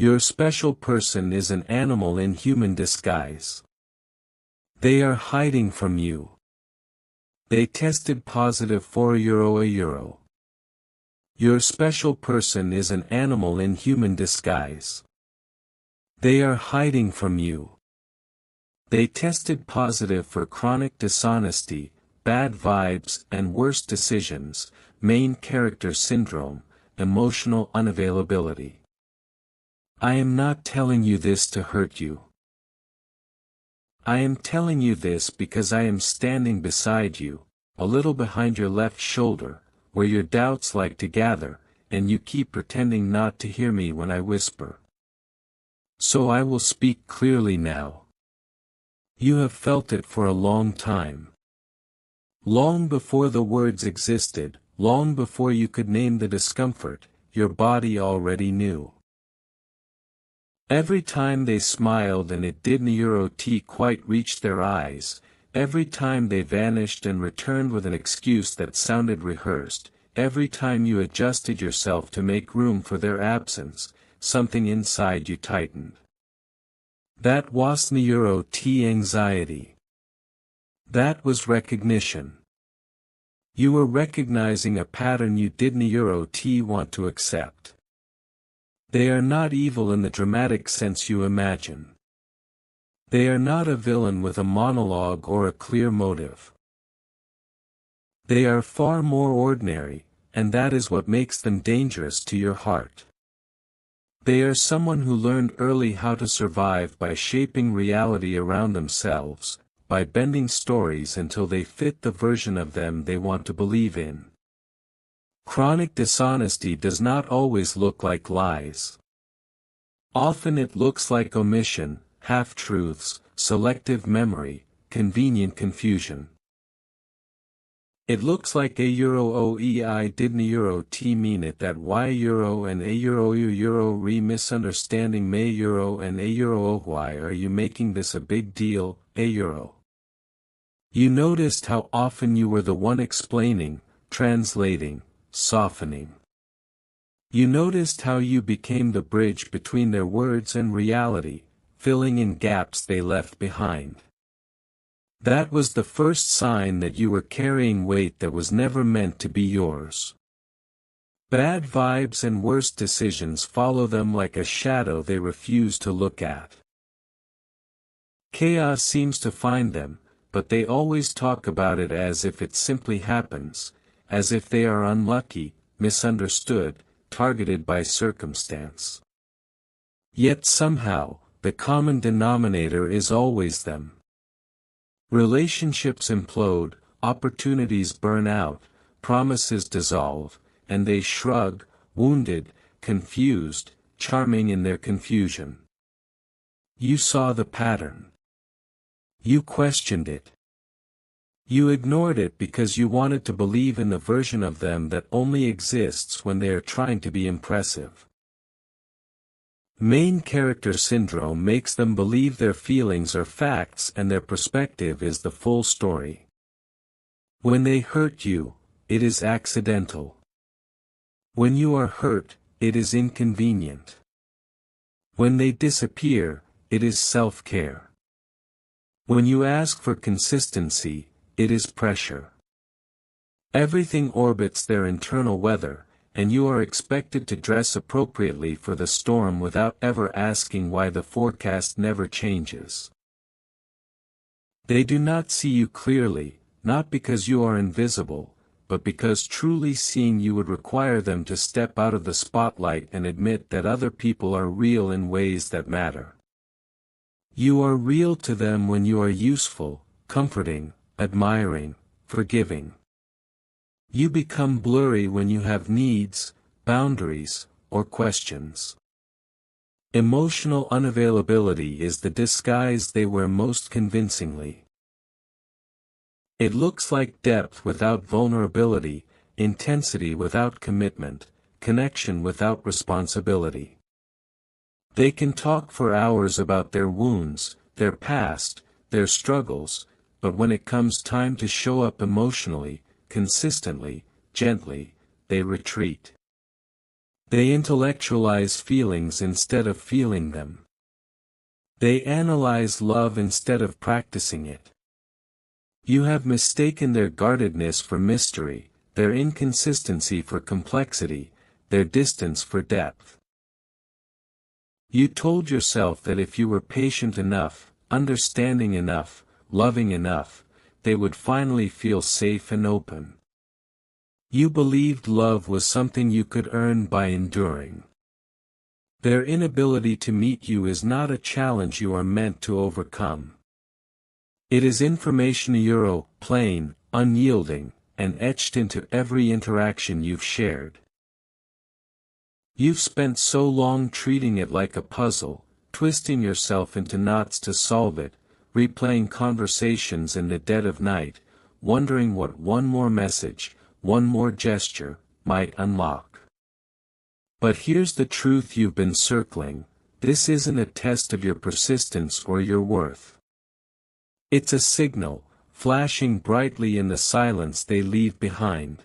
Your special person is an animal in human disguise. They are hiding from you. They tested positive for €1. Your special person is an animal in human disguise. They are hiding from you. They tested positive for chronic dishonesty, bad vibes and worse decisions, main character syndrome, emotional unavailability. I am not telling you this to hurt you. I am telling you this because I am standing beside you, a little behind your left shoulder, where your doubts like to gather, and you keep pretending not to hear me when I whisper. So I will speak clearly now. You have felt it for a long time. Long before the words existed, long before you could name the discomfort, your body already knew. Every time they smiled and it didn't quite reach their eyes, every time they vanished and returned with an excuse that sounded rehearsed, every time you adjusted yourself to make room for their absence, something inside you tightened. That wasn't anxiety. That was recognition. You were recognizing a pattern you didn't want to accept. They are not evil in the dramatic sense you imagine. They are not a villain with a monologue or a clear motive. They are far more ordinary, and that is what makes them dangerous to your heart. They are someone who learned early how to survive by shaping reality around themselves, by bending stories until they fit the version of them they want to believe in. Chronic dishonesty does not always look like lies. Often it looks like omission, half-truths, selective memory, convenient confusion. It looks like oei didn't mean it that y and re misunderstanding may and why are you making this a big deal, You noticed how often you were the one explaining, translating, softening. You noticed how you became the bridge between their words and reality, filling in gaps they left behind. That was the first sign that you were carrying weight that was never meant to be yours. Bad vibes and worse decisions follow them like a shadow they refuse to look at. Chaos seems to find them, but they always talk about it as if it simply happens, as if they are unlucky, misunderstood, targeted by circumstance. Yet somehow, the common denominator is always them. Relationships implode, opportunities burn out, promises dissolve, and they shrug, wounded, confused, charming in their confusion. You saw the pattern. You questioned it. You ignored it because you wanted to believe in the version of them that only exists when they are trying to be impressive. Main character syndrome makes them believe their feelings are facts and their perspective is the full story. When they hurt you, it is accidental. When you are hurt, it is inconvenient. When they disappear, it is self-care. When you ask for consistency, it is pressure. Everything orbits their internal weather, and you are expected to dress appropriately for the storm without ever asking why the forecast never changes. They do not see you clearly, not because you are invisible, but because truly seeing you would require them to step out of the spotlight and admit that other people are real in ways that matter. You are real to them when you are useful, comforting, admiring, forgiving. You become blurry when you have needs, boundaries, or questions. Emotional unavailability is the disguise they wear most convincingly. It looks like depth without vulnerability, intensity without commitment, connection without responsibility. They can talk for hours about their wounds, their past, their struggles, but when it comes time to show up emotionally, consistently, gently, they retreat. They intellectualize feelings instead of feeling them. They analyze love instead of practicing it. You have mistaken their guardedness for mystery, their inconsistency for complexity, their distance for depth. You told yourself that if you were patient enough, understanding enough, loving enough, they would finally feel safe and open. You believed love was something you could earn by enduring. Their inability to meet you is not a challenge you are meant to overcome. It is information plain, unyielding, and etched into every interaction you've shared. You've spent so long treating it like a puzzle, twisting yourself into knots to solve it, replaying conversations in the dead of night, wondering what one more message, one more gesture, might unlock. But here's the truth you've been circling: this isn't a test of your persistence or your worth. It's a signal, flashing brightly in the silence they leave behind.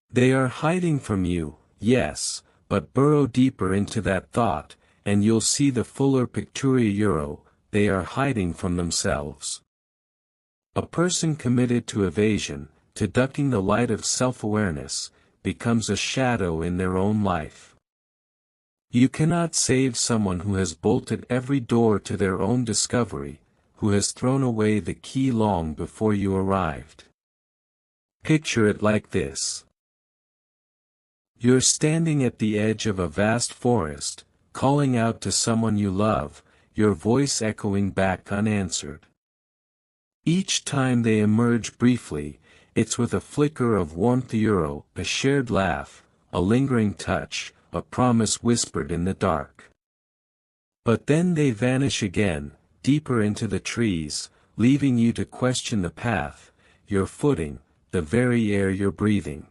They are hiding from you, yes, but burrow deeper into that thought, and you'll see the fuller picture. They are hiding from themselves. A person committed to evasion, to ducking the light of self-awareness, becomes a shadow in their own life. You cannot save someone who has bolted every door to their own discovery, who has thrown away the key long before you arrived. Picture it like this. You're standing at the edge of a vast forest, calling out to someone you love, your voice echoing back unanswered. Each time they emerge briefly, it's with a flicker of warmth, a shared laugh, a lingering touch, a promise whispered in the dark. But then they vanish again, deeper into the trees, leaving you to question the path, your footing, the very air you're breathing.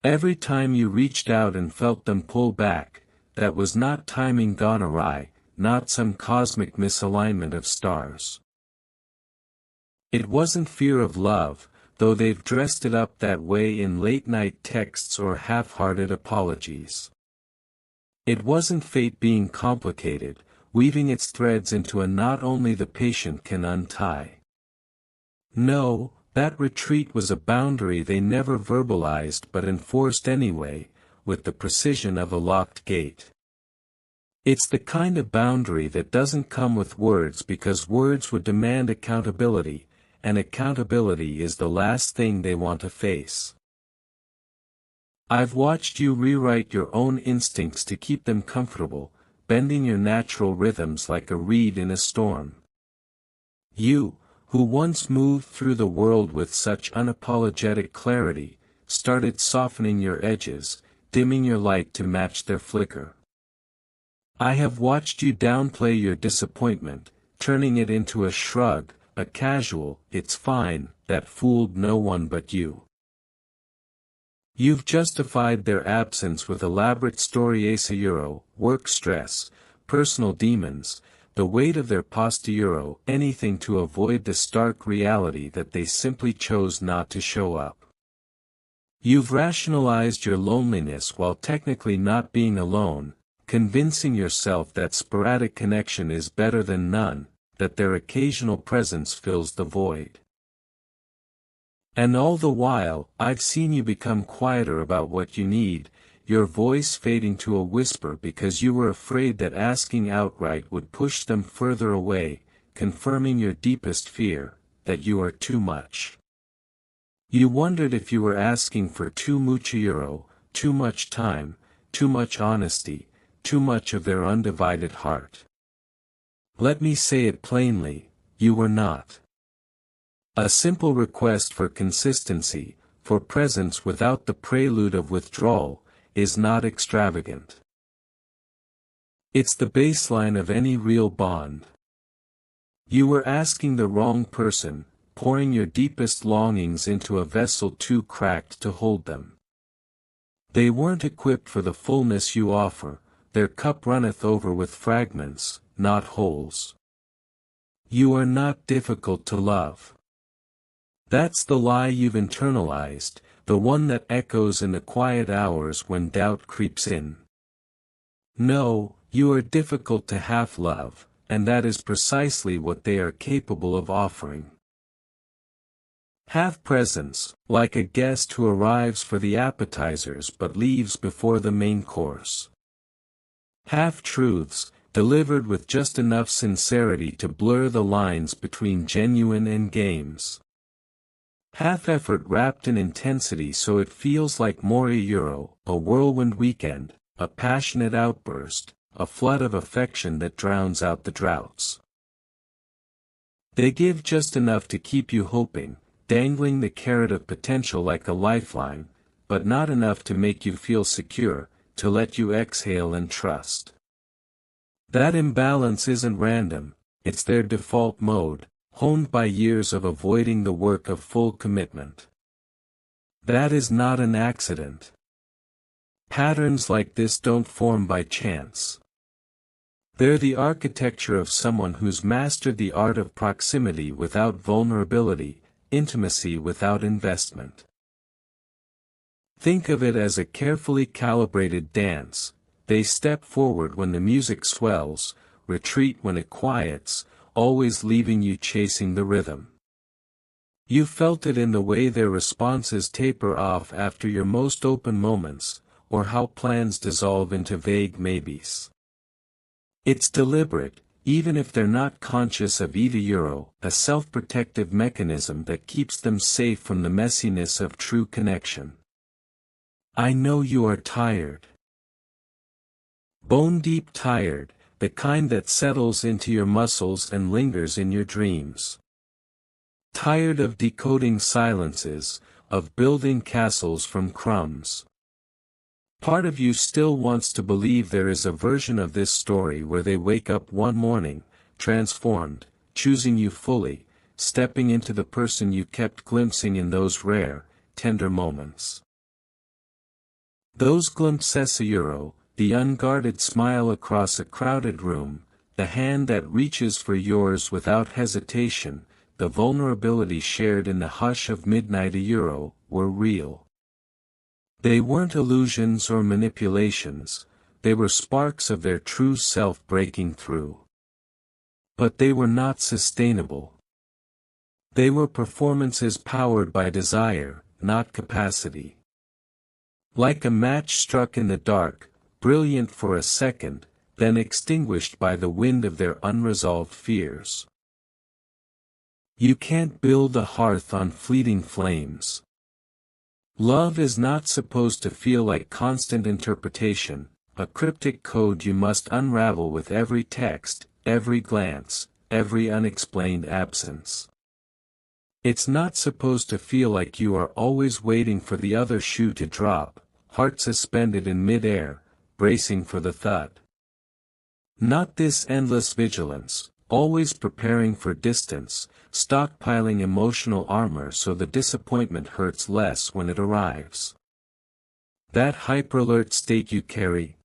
Every time you reached out and felt them pull back, that was not timing gone awry, not some cosmic misalignment of stars. It wasn't fear of love, though they've dressed it up that way in late-night texts or half-hearted apologies. It wasn't fate being complicated, weaving its threads into a knot only the patient can untie. No, that retreat was a boundary they never verbalized but enforced anyway, with the precision of a locked gate. It's the kind of boundary that doesn't come with words because words would demand accountability, and accountability is the last thing they want to face. I've watched you rewrite your own instincts to keep them comfortable, bending your natural rhythms like a reed in a storm. You, who once moved through the world with such unapologetic clarity, started softening your edges, dimming your light to match their flicker. I have watched you downplay your disappointment, turning it into a shrug, a casual, "it's fine," that fooled no one but you. You've justified their absence with elaborate stories, work stress, personal demons, the weight of their past, anything to avoid the stark reality that they simply chose not to show up. You've rationalized your loneliness while technically not being alone, convincing yourself that sporadic connection is better than none, that their occasional presence fills the void. And all the while, I've seen you become quieter about what you need, your voice fading to a whisper because you were afraid that asking outright would push them further away, confirming your deepest fear, that you are too much. You wondered if you were asking for too much, too much time, too much honesty, too much of their undivided heart. Let me say it plainly, you were not. A simple request for consistency, for presence without the prelude of withdrawal, is not extravagant. It's the baseline of any real bond. You were asking the wrong person, pouring your deepest longings into a vessel too cracked to hold them. They weren't equipped for the fullness you offer, their cup runneth over with fragments, not wholes. You are not difficult to love. That's the lie you've internalized, the one that echoes in the quiet hours when doubt creeps in. No, you are difficult to half love, and that is precisely what they are capable of offering. Have presence, like a guest who arrives for the appetizers but leaves before the main course. Half-truths, delivered with just enough sincerity to blur the lines between genuine and games. Half-effort wrapped in intensity so it feels like more a whirlwind weekend, a passionate outburst, a flood of affection that drowns out the droughts. They give just enough to keep you hoping, dangling the carrot of potential like a lifeline, but not enough to make you feel secure, to let you exhale and trust. That imbalance isn't random, it's their default mode, honed by years of avoiding the work of full commitment. That is not an accident. Patterns like this don't form by chance. They're the architecture of someone who's mastered the art of proximity without vulnerability, intimacy without investment. Think of it as a carefully calibrated dance. They step forward when the music swells, retreat when it quiets, always leaving you chasing the rhythm. You felt it in the way their responses taper off after your most open moments, or how plans dissolve into vague maybes. It's deliberate, even if they're not conscious of either, a self-protective mechanism that keeps them safe from the messiness of true connection. I know you are tired. Bone-deep tired, the kind that settles into your muscles and lingers in your dreams. Tired of decoding silences, of building castles from crumbs. Part of you still wants to believe there is a version of this story where they wake up one morning, transformed, choosing you fully, stepping into the person you kept glimpsing in those rare, tender moments. Those glimpses, the unguarded smile across a crowded room, the hand that reaches for yours without hesitation, the vulnerability shared in the hush of midnight, were real. They weren't illusions or manipulations, they were sparks of their true self breaking through. But they were not sustainable. They were performances powered by desire, not capacity. Like a match struck in the dark, brilliant for a second, then extinguished by the wind of their unresolved fears. You can't build a hearth on fleeting flames. Love is not supposed to feel like constant interpretation, a cryptic code you must unravel with every text, every glance, every unexplained absence. It's not supposed to feel like you are always waiting for the other shoe to drop, heart suspended in mid-air, bracing for the thud. Not this endless vigilance, always preparing for distance, stockpiling emotional armor so the disappointment hurts less when it arrives. That hyper-alert state you carry.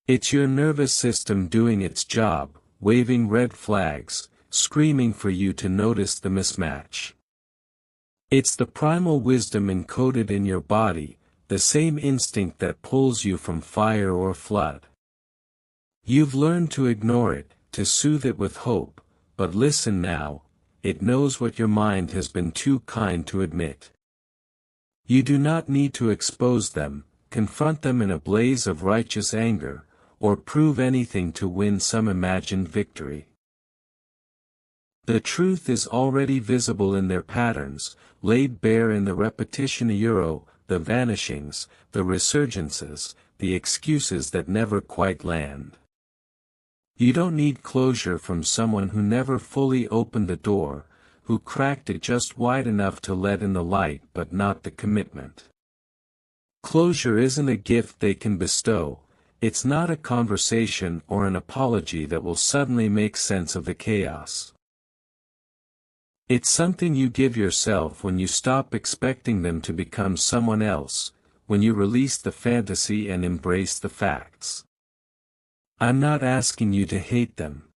It's your nervous system doing its job, waving red flags, screaming for you to notice the mismatch. It's the primal wisdom encoded in your body, the same instinct that pulls you from fire or flood. You've learned to ignore it, to soothe it with hope, but listen now, it knows what your mind has been too kind to admit. You do not need to expose them, confront them in a blaze of righteous anger, or prove anything to win some imagined victory. The truth is already visible in their patterns, laid bare in the repetition, the vanishings, the resurgences, the excuses that never quite land. You don't need closure from someone who never fully opened the door, who cracked it just wide enough to let in the light but not the commitment. Closure isn't a gift they can bestow, it's not a conversation or an apology that will suddenly make sense of the chaos. It's something you give yourself when you stop expecting them to become someone else, when you release the fantasy and embrace the facts. I'm not asking you to hate them.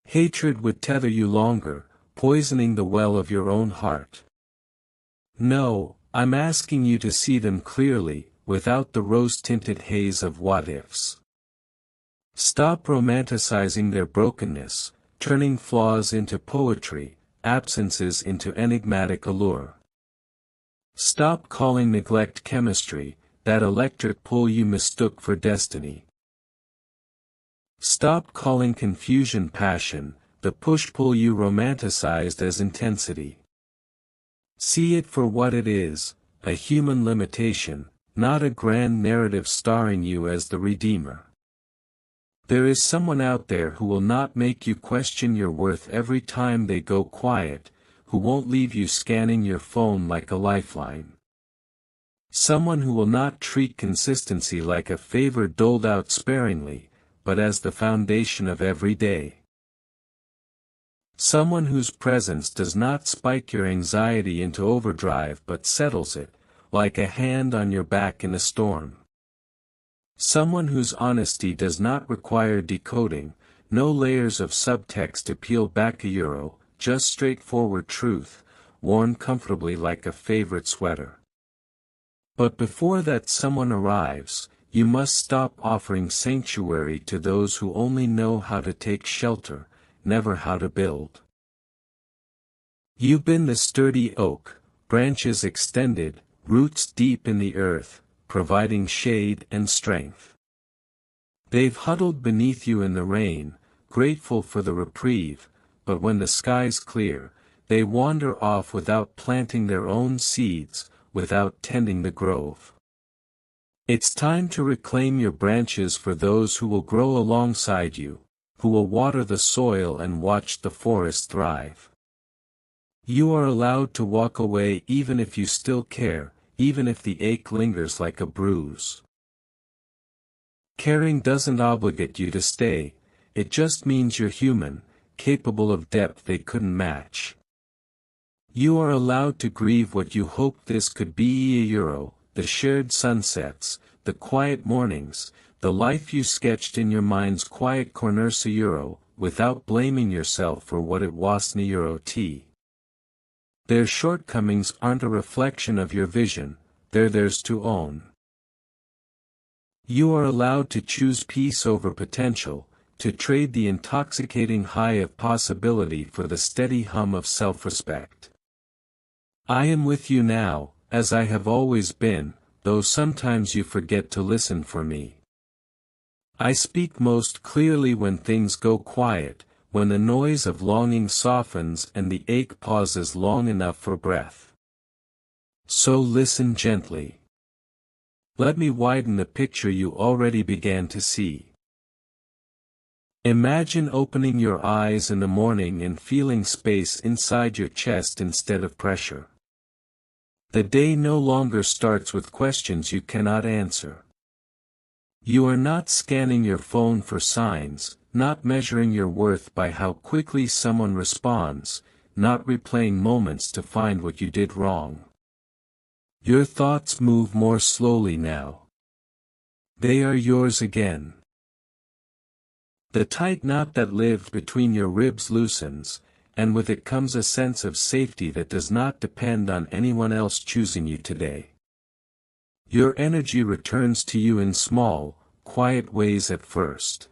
Hatred would tether you longer, poisoning the well of your own heart. No, I'm asking you to see them clearly, without the rose-tinted haze of what-ifs. Stop romanticizing their brokenness, turning flaws into poetry, absences into enigmatic allure. Stop calling neglect chemistry, that electric pull you mistook for destiny. Stop calling confusion passion, the push-pull you romanticized as intensity. See it for what it is, a human limitation, not a grand narrative starring you as the redeemer. There is someone out there who will not make you question your worth every time they go quiet, who won't leave you scanning your phone like a lifeline. Someone who will not treat consistency like a favor doled out sparingly, but as the foundation of every day. Someone whose presence does not spike your anxiety into overdrive but settles it, like a hand on your back in a storm. Someone whose honesty does not require decoding, no layers of subtext to peel back a euro, just straightforward truth, worn comfortably like a favorite sweater. But before that someone arrives, you must stop offering sanctuary to those who only know how to take shelter, never how to build. You've been the sturdy oak, branches extended, roots deep in the earth, providing shade and strength. They've huddled beneath you in the rain, grateful for the reprieve, but when the skies clear, they wander off without planting their own seeds, without tending the grove. It's time to reclaim your branches for those who will grow alongside you, who will water the soil and watch the forest thrive. You are allowed to walk away even if you still care, even if the ache lingers like a bruise. Caring doesn't obligate you to stay, it just means you're human, capable of depth they couldn't match. You are allowed to grieve what you hoped this could be a euro, the shared sunsets, the quiet mornings, the life you sketched in your mind's quiet corners a euro, without blaming yourself for what it wasn't a euro t. Their shortcomings aren't a reflection of your vision, they're theirs to own. You are allowed to choose peace over potential, to trade the intoxicating high of possibility for the steady hum of self-respect. I am with you now, as I have always been, though sometimes you forget to listen for me. I speak most clearly when things go quiet, when the noise of longing softens and the ache pauses long enough for breath. So listen gently. Let me widen the picture you already began to see. Imagine opening your eyes in the morning and feeling space inside your chest instead of pressure. The day no longer starts with questions you cannot answer. You are not scanning your phone for signs, not measuring your worth by how quickly someone responds, not replaying moments to find what you did wrong. Your thoughts move more slowly now. They are yours again. The tight knot that lived between your ribs loosens, and with it comes a sense of safety that does not depend on anyone else choosing you today. Your energy returns to you in small, quiet ways at first.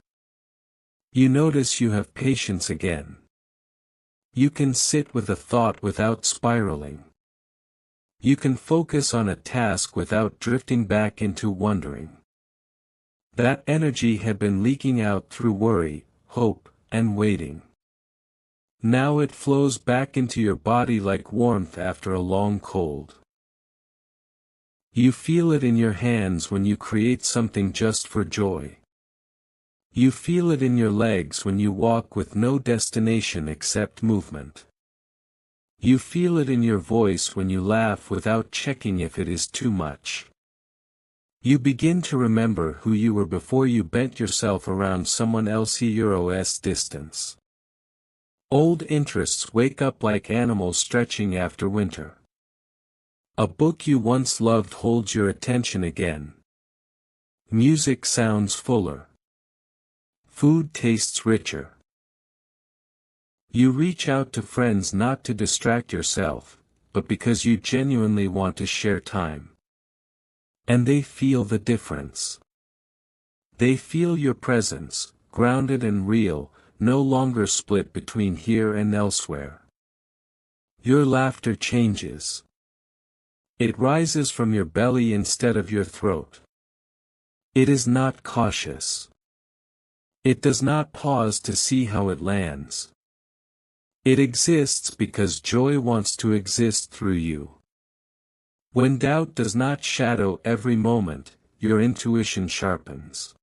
You notice you have patience again. You can sit with a thought without spiraling. You can focus on a task without drifting back into wondering. That energy had been leaking out through worry, hope, and waiting. Now it flows back into your body like warmth after a long cold. You feel it in your hands when you create something just for joy. You feel it in your legs when you walk with no destination except movement. You feel it in your voice when you laugh without checking if it is too much. You begin to remember who you were before you bent yourself around someone else's distance. Old interests wake up like animals stretching after winter. A book you once loved holds your attention again. Music sounds fuller. Food tastes richer. You reach out to friends not to distract yourself, but because you genuinely want to share time. And they feel the difference. They feel your presence, grounded and real, no longer split between here and elsewhere. Your laughter changes. It rises from your belly instead of your throat. It is not cautious. It does not pause to see how it lands. It exists because joy wants to exist through you. When doubt does not shadow every moment, your intuition sharpens.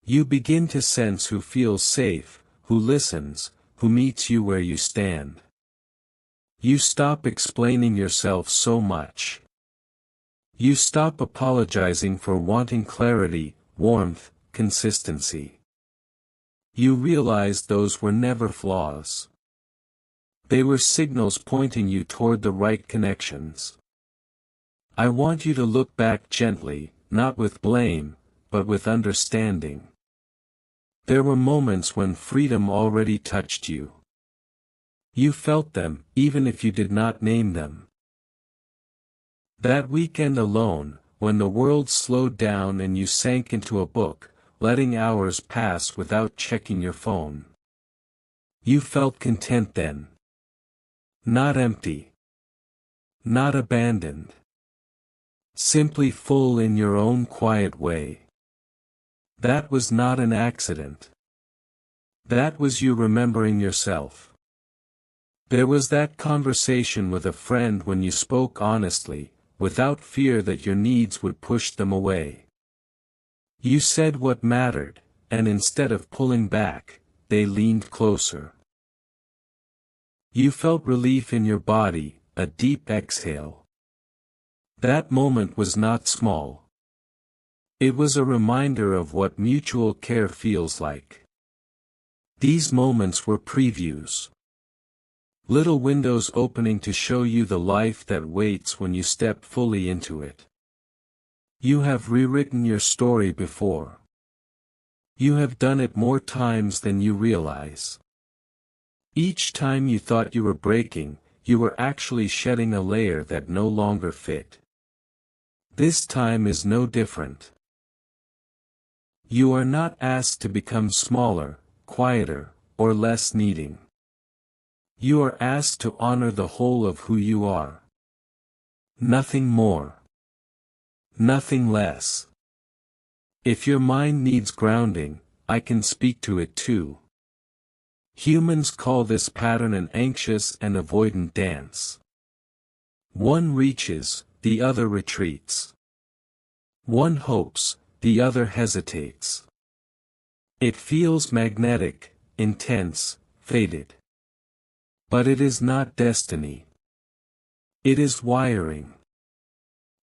You begin to sense who feels safe, who listens, who meets you where you stand. You stop explaining yourself so much. You stop apologizing for wanting clarity, warmth, consistency. You realize those were never flaws. They were signals pointing you toward the right connections. I want you to look back gently, not with blame, but with understanding. There were moments when freedom already touched you. You felt them, even if you did not name them. That weekend alone, when the world slowed down and you sank into a book, letting hours pass without checking your phone. You felt content then. Not empty. Not abandoned. Simply full in your own quiet way. That was not an accident. That was you remembering yourself. There was that conversation with a friend when you spoke honestly, without fear that your needs would push them away. You said what mattered, and instead of pulling back, they leaned closer. You felt relief in your body, a deep exhale. That moment was not small. It was a reminder of what mutual care feels like. These moments were previews. Little windows opening to show you the life that waits when you step fully into it. You have rewritten your story before. You have done it more times than you realize. Each time you thought you were breaking, you were actually shedding a layer that no longer fit. This time is no different. You are not asked to become smaller, quieter, or less needing. You are asked to honor the whole of who you are. Nothing more. Nothing less. If your mind needs grounding, I can speak to it too. Humans call this pattern an anxious and avoidant dance. One reaches, the other retreats. One hopes, the other hesitates. It feels magnetic, intense, fated. But it is not destiny. It is wiring.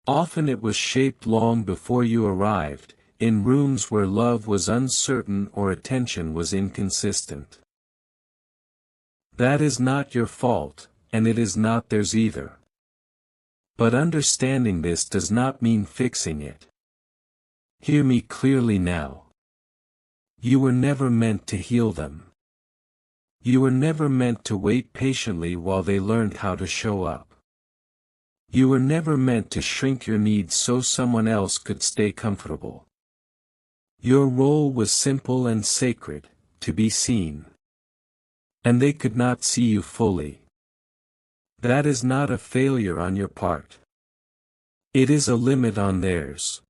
Often it was shaped long before you arrived, in rooms where love was uncertain or attention was inconsistent. That is not your fault, and it is not theirs either. But understanding this does not mean fixing it. Hear me clearly now. You were never meant to heal them. You were never meant to wait patiently while they learned how to show up. You were never meant to shrink your needs so someone else could stay comfortable. Your role was simple and sacred, to be seen. And they could not see you fully. That is not a failure on your part. It is a limit on theirs.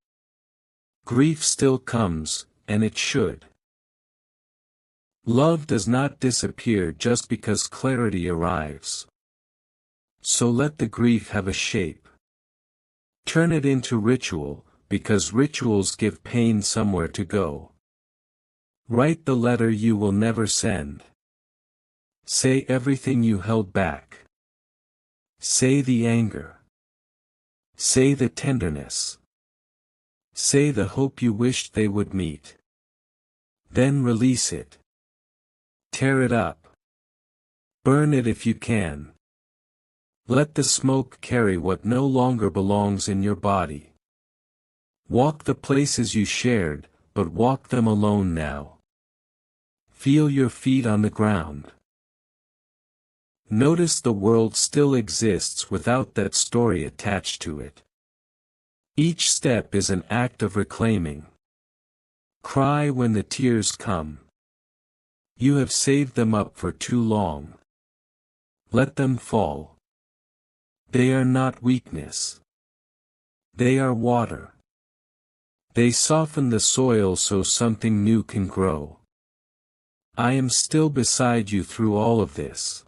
Grief still comes, and it should. Love does not disappear just because clarity arrives. So let the grief have a shape. Turn it into ritual, because rituals give pain somewhere to go. Write the letter you will never send. Say everything you held back. Say the anger. Say the tenderness. Say the hope you wished they would meet. Then release it. Tear it up. Burn it if you can. Let the smoke carry what no longer belongs in your body. Walk the places you shared, but walk them alone now. Feel your feet on the ground. Notice the world still exists without that story attached to it. Each step is an act of reclaiming. Cry when the tears come. You have saved them up for too long. Let them fall. They are not weakness. They are water. They soften the soil so something new can grow. I am still beside you through all of this.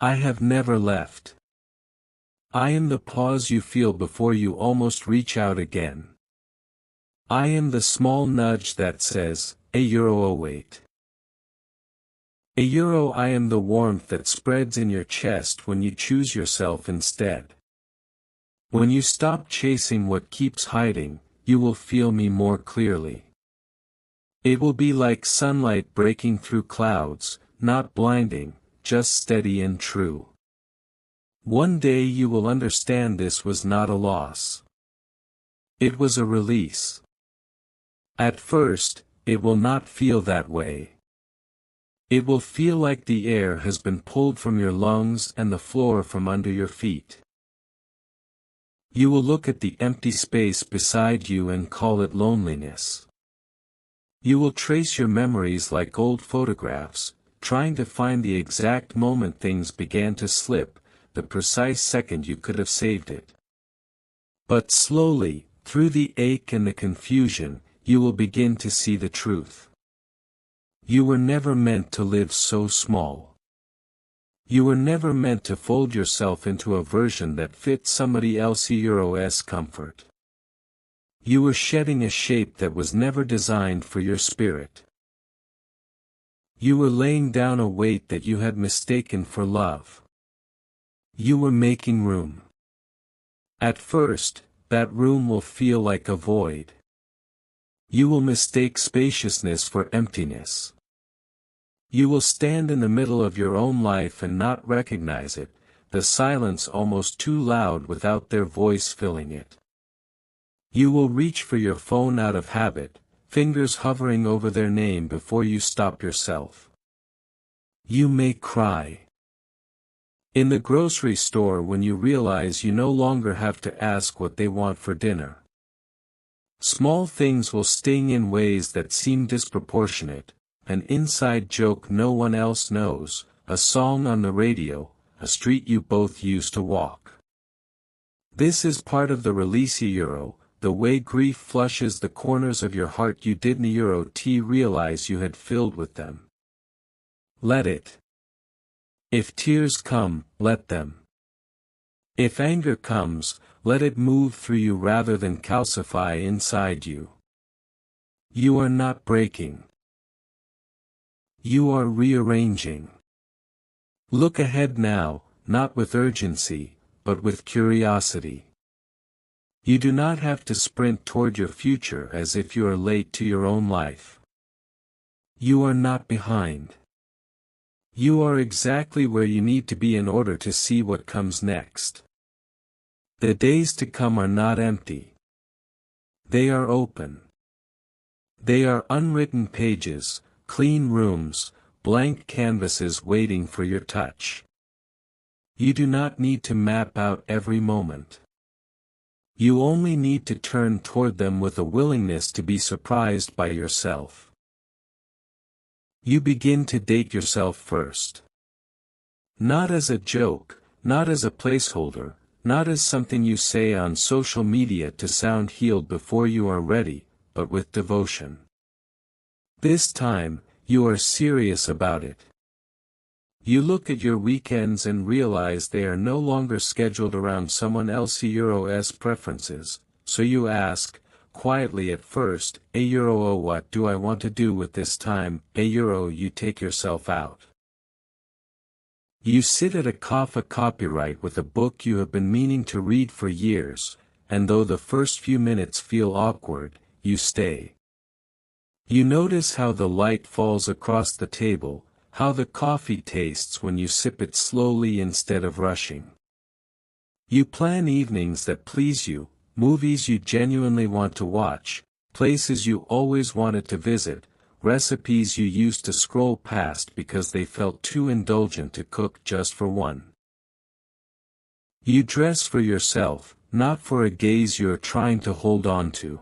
I have never left. I am the pause you feel before you almost reach out again. I am the small nudge that says, €0 wait. €0 I am the warmth that spreads in your chest when you choose yourself instead. When you stop chasing what keeps hiding, you will feel me more clearly. It will be like sunlight breaking through clouds, not blinding, just steady and true. One day you will understand this was not a loss. It was a release. At first, it will not feel that way. It will feel like the air has been pulled from your lungs and the floor from under your feet. You will look at the empty space beside you and call it loneliness. You will trace your memories like old photographs, trying to find the exact moment things began to slip, the precise second you could have saved it. But slowly, through the ache and the confusion, you will begin to see the truth. You were never meant to live so small. You were never meant to fold yourself into a version that fits somebody else's comfort. You were shedding a shape that was never designed for your spirit. You were laying down a weight that you had mistaken for love. You were making room. At first, that room will feel like a void. You will mistake spaciousness for emptiness. You will stand in the middle of your own life and not recognize it, the silence almost too loud without their voice filling it. You will reach for your phone out of habit, fingers hovering over their name before you stop yourself. You may cry. In the grocery store when you realize you no longer have to ask what they want for dinner. Small things will sting in ways that seem disproportionate, an inside joke no one else knows, a song on the radio, a street you both used to walk. This is part of the release €0, the way grief flushes the corners of your heart you didn't realize you had filled with them. Let it. If tears come, let them. If anger comes, let it move through you rather than calcify inside you. You are not breaking. You are rearranging. Look ahead now, not with urgency, but with curiosity. You do not have to sprint toward your future as if you are late to your own life. You are not behind. You are exactly where you need to be in order to see what comes next. The days to come are not empty. They are open. They are unwritten pages, clean rooms, blank canvases waiting for your touch. You do not need to map out every moment. You only need to turn toward them with a willingness to be surprised by yourself. You begin to date yourself first. Not as a joke, not as a placeholder, not as something you say on social media to sound healed before you are ready, but with devotion. This time, you are serious about it. You look at your weekends and realize they are no longer scheduled around someone else's preferences, so you ask, quietly at first, €0 what do I want to do with this time, €0 you take yourself out. You sit at a copyright with a book you have been meaning to read for years, and though the first few minutes feel awkward, you stay. You notice how the light falls across the table, how the coffee tastes when you sip it slowly instead of rushing. You plan evenings that please you, movies you genuinely want to watch, places you always wanted to visit, recipes you used to scroll past because they felt too indulgent to cook just for one. You dress for yourself, not for a gaze you are trying to hold on to.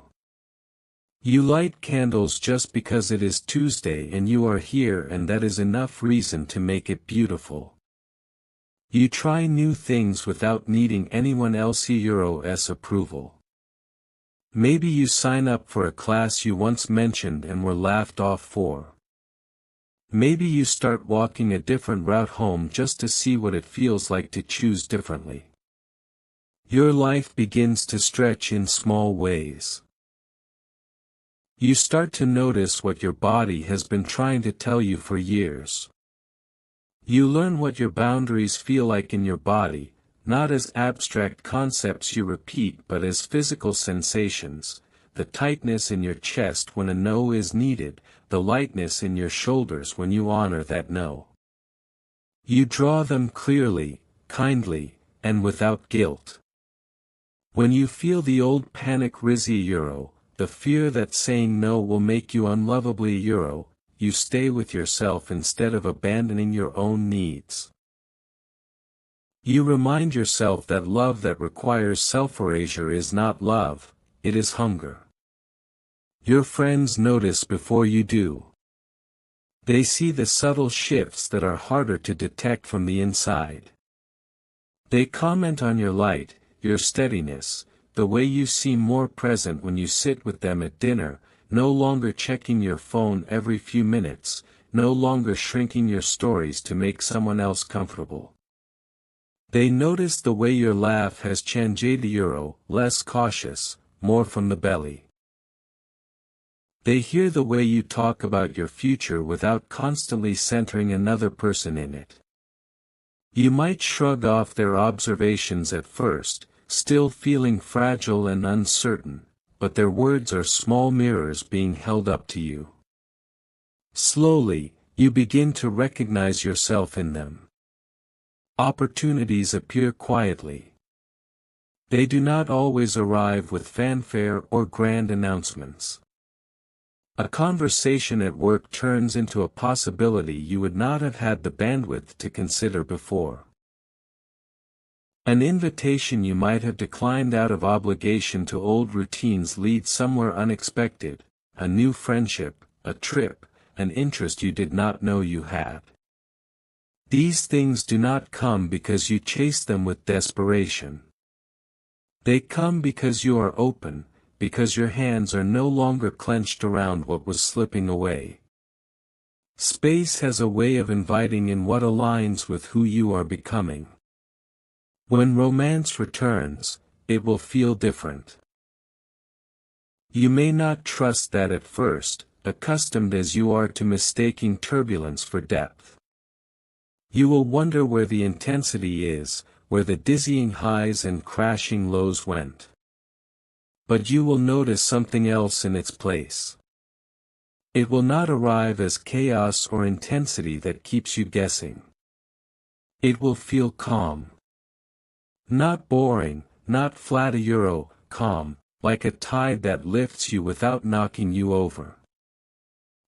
You light candles just because it is Tuesday and you are here, and that is enough reason to make it beautiful. You try new things without needing anyone else's approval. Maybe you sign up for a class you once mentioned and were laughed off for. Maybe you start walking a different route home just to see what it feels like to choose differently. Your life begins to stretch in small ways. You start to notice what your body has been trying to tell you for years. You learn what your boundaries feel like in your body, not as abstract concepts you repeat but as physical sensations: the tightness in your chest when a no is needed, the lightness in your shoulders when you honor that no. You draw them clearly, kindly, and without guilt. When you feel the old panic the fear that saying no will make you unlovably you stay with yourself instead of abandoning your own needs. You remind yourself that love that requires self-erasure is not love, it is hunger. Your friends notice before you do. They see the subtle shifts that are harder to detect from the inside. They comment on your light, your steadiness, the way you seem more present when you sit with them at dinner, no longer checking your phone every few minutes, no longer shrinking your stories to make someone else comfortable. They notice the way your laugh has changed, less cautious, more from the belly. They hear the way you talk about your future without constantly centering another person in it. You might shrug off their observations at first, still feeling fragile and uncertain, but their words are small mirrors being held up to you. Slowly, you begin to recognize yourself in them. Opportunities appear quietly. They do not always arrive with fanfare or grand announcements. A conversation at work turns into a possibility you would not have had the bandwidth to consider before. An invitation you might have declined out of obligation to old routines leads somewhere unexpected: a new friendship, a trip, an interest you did not know you had. These things do not come because you chase them with desperation. They come because you are open, because your hands are no longer clenched around what was slipping away. Space has a way of inviting in what aligns with who you are becoming. When romance returns, it will feel different. You may not trust that at first, accustomed as you are to mistaking turbulence for depth. You will wonder where the intensity is, where the dizzying highs and crashing lows went. But you will notice something else in its place. It will not arrive as chaos or intensity that keeps you guessing. It will feel calm. Not boring, not flat, calm, like a tide that lifts you without knocking you over.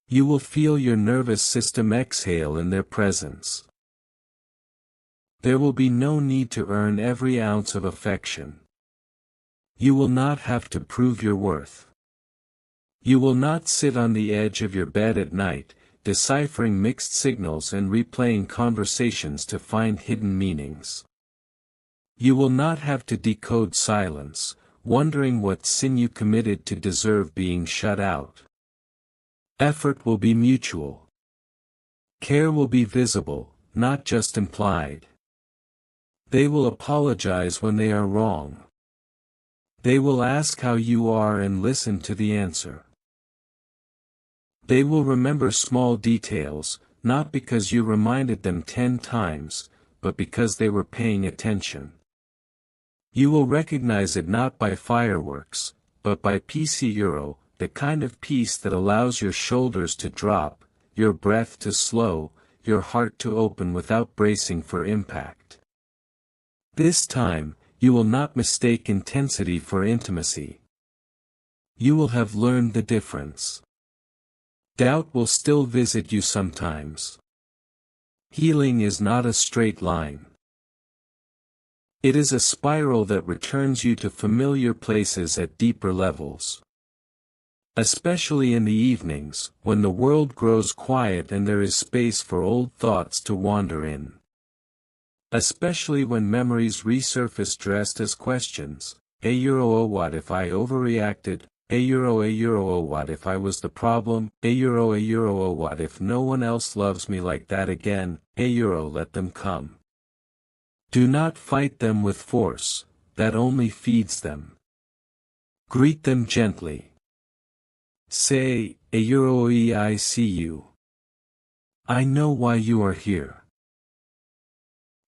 You will feel your nervous system exhale in their presence. There will be no need to earn every ounce of affection. You will not have to prove your worth. You will not sit on the edge of your bed at night, deciphering mixed signals and replaying conversations to find hidden meanings. You will not have to decode silence, wondering what sin you committed to deserve being shut out. Effort will be mutual. Care will be visible, not just implied. They will apologize when they are wrong. They will ask how you are and listen to the answer. They will remember small details, not because you reminded them 10 times, but because they were paying attention. You will recognize it not by fireworks, but by peace, the kind of peace that allows your shoulders to drop, your breath to slow, your heart to open without bracing for impact. This time, you will not mistake intensity for intimacy. You will have learned the difference. Doubt will still visit you sometimes. Healing is not a straight line. It is a spiral that returns you to familiar places at deeper levels. Especially in the evenings, when the world grows quiet and there is space for old thoughts to wander in. Especially when memories resurface dressed as questions. Oh what if I overreacted? Oh what if I was the problem? Oh what if no one else loves me like that again? Let them come. Do not fight them with force, that only feeds them. Greet them gently. Say, I see you. I know why you are here.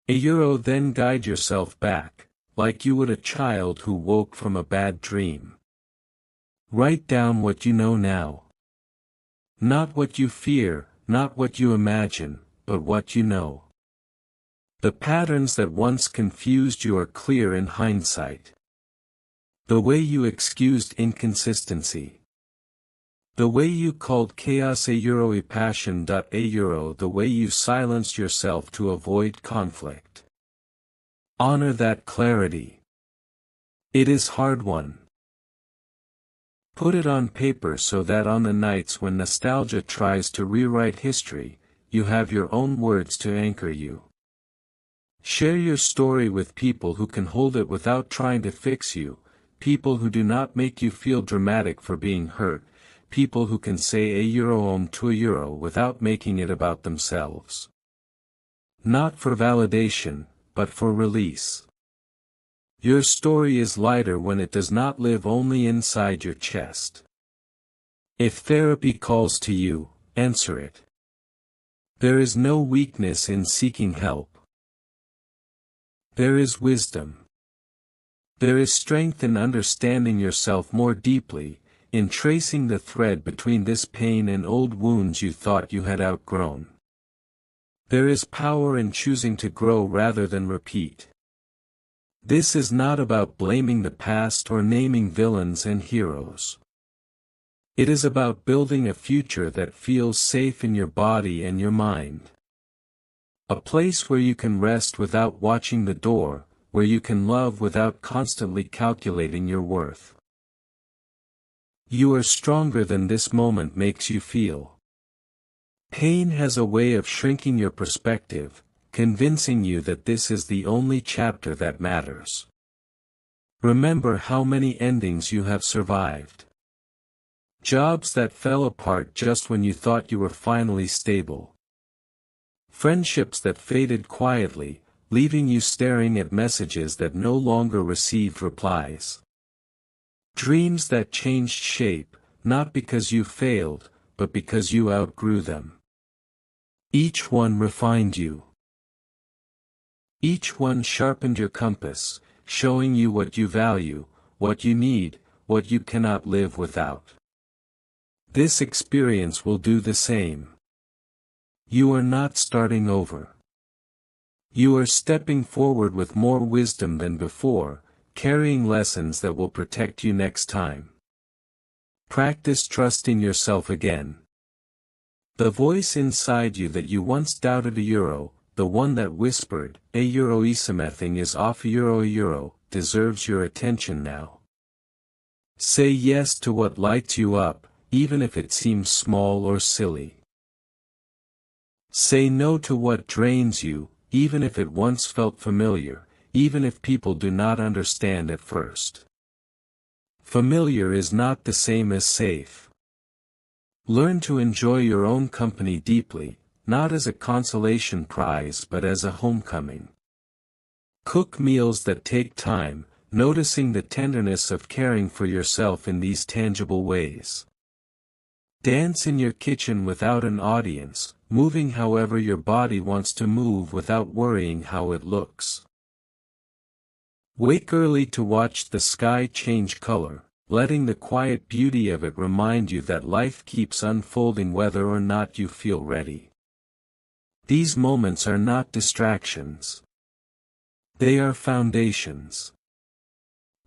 Then guide yourself back, like you would a child who woke from a bad dream. Write down what you know now. Not what you fear, not what you imagine, but what you know. The patterns that once confused you are clear in hindsight. The way you excused inconsistency. The way you called chaos a passion. The way you silenced yourself to avoid conflict. Honor that clarity. It is hard-won. Put it on paper so that on the nights when nostalgia tries to rewrite history, you have your own words to anchor you. Share your story with people who can hold it without trying to fix you, people who do not make you feel dramatic for being hurt, people who can say to a without making it about themselves. Not for validation, but for release. Your story is lighter when it does not live only inside your chest. If therapy calls to you, answer it. There is no weakness in seeking help. There is wisdom. There is strength in understanding yourself more deeply, in tracing the thread between this pain and old wounds you thought you had outgrown. There is power in choosing to grow rather than repeat. This is not about blaming the past or naming villains and heroes. It is about building a future that feels safe in your body and your mind. A place where you can rest without watching the door, where you can love without constantly calculating your worth. You are stronger than this moment makes you feel. Pain has a way of shrinking your perspective, convincing you that this is the only chapter that matters. Remember how many endings you have survived. Jobs that fell apart just when you thought you were finally stable. Friendships that faded quietly, leaving you staring at messages that no longer received replies. Dreams that changed shape, not because you failed, but because you outgrew them. Each one refined you. Each one sharpened your compass, showing you what you value, what you need, what you cannot live without. This experience will do the same. You are not starting over. You are stepping forward with more wisdom than before, carrying lessons that will protect you next time. Practice trusting yourself again. The voice inside you that you once doubted the one that whispered, something is off deserves your attention now. Say yes to what lights you up, even if it seems small or silly. Say no to what drains you, even if it once felt familiar, even if people do not understand at first. Familiar is not the same as safe. Learn to enjoy your own company deeply, not as a consolation prize but as a homecoming. Cook meals that take time, noticing the tenderness of caring for yourself in these tangible ways. Dance in your kitchen without an audience, moving however your body wants to move without worrying how it looks. Wake early to watch the sky change color, letting the quiet beauty of it remind you that life keeps unfolding whether or not you feel ready. These moments are not distractions. They are foundations.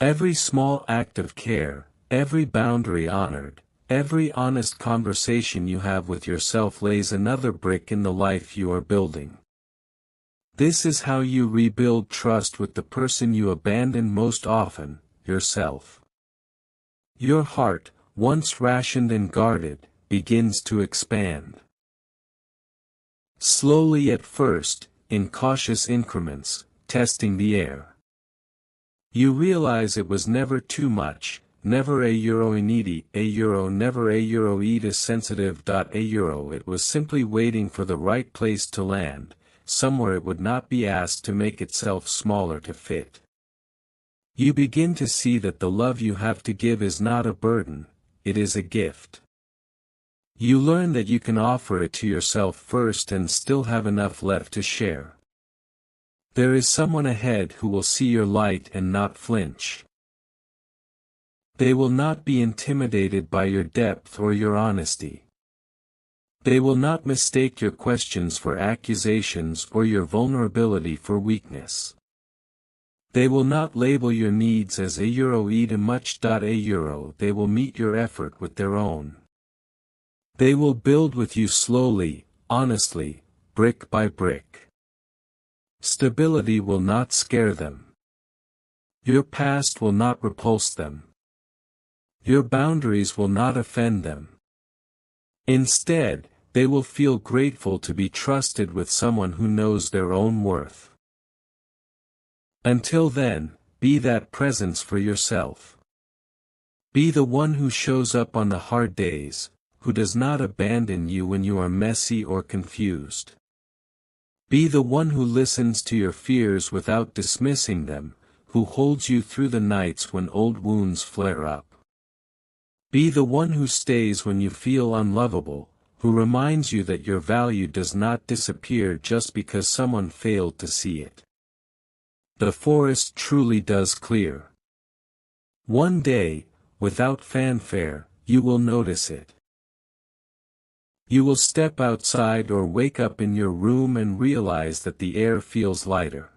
Every small act of care, every boundary honored, Every honest conversation you have with yourself lays another brick in the life you are building. This is how you rebuild trust with the person you abandon most often, yourself. Your heart, once rationed and guarded, begins to expand. Slowly at first, in cautious increments, testing the air. You realize it was never too much, never a euro needy, a euro never a euro eat sensitive. A euro it was simply waiting for the right place to land, somewhere it would not be asked to make itself smaller to fit. You begin to see that the love you have to give is not a burden, it is a gift. You learn that you can offer it to yourself first and still have enough left to share. There is someone ahead who will see your light and not flinch. They will not be intimidated by your depth or your honesty. They will not mistake your questions for accusations or your vulnerability for weakness. They will not label your needs as a euro eat a much. A euro they will meet your effort with their own. They will build with you slowly, honestly, brick by brick. Stability will not scare them. Your past will not repulse them. Your boundaries will not offend them. Instead, they will feel grateful to be trusted with someone who knows their own worth. Until then, be that presence for yourself. Be the one who shows up on the hard days, who does not abandon you when you are messy or confused. Be the one who listens to your fears without dismissing them, who holds you through the nights when old wounds flare up. Be the one who stays when you feel unlovable, who reminds you that your value does not disappear just because someone failed to see it. The forest truly does clear. One day, without fanfare, you will notice it. You will step outside or wake up in your room and realize that the air feels lighter.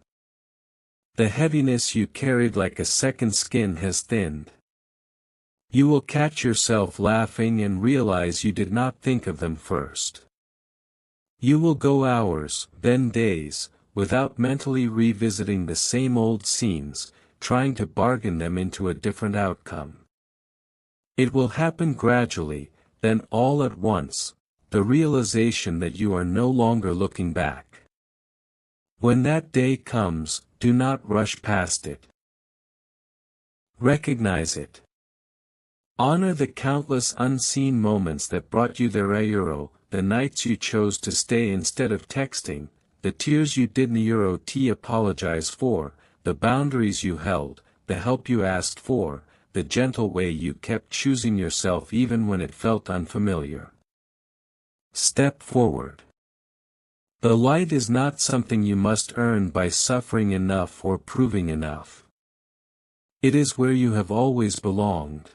The heaviness you carried like a second skin has thinned. You will catch yourself laughing and realize you did not think of them first. You will go hours, then days, without mentally revisiting the same old scenes, trying to bargain them into a different outcome. It will happen gradually, then all at once, the realization that you are no longer looking back. When that day comes, do not rush past it. Recognize it. Honor the countless unseen moments that brought you there. The nights you chose to stay instead of texting, the tears you didn't apologize for, the boundaries you held, the help you asked for, the gentle way you kept choosing yourself even when it felt unfamiliar. Step forward. The light is not something you must earn by suffering enough or proving enough. It is where you have always belonged.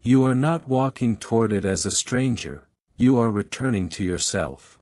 You are not walking toward it as a stranger, you are returning to yourself.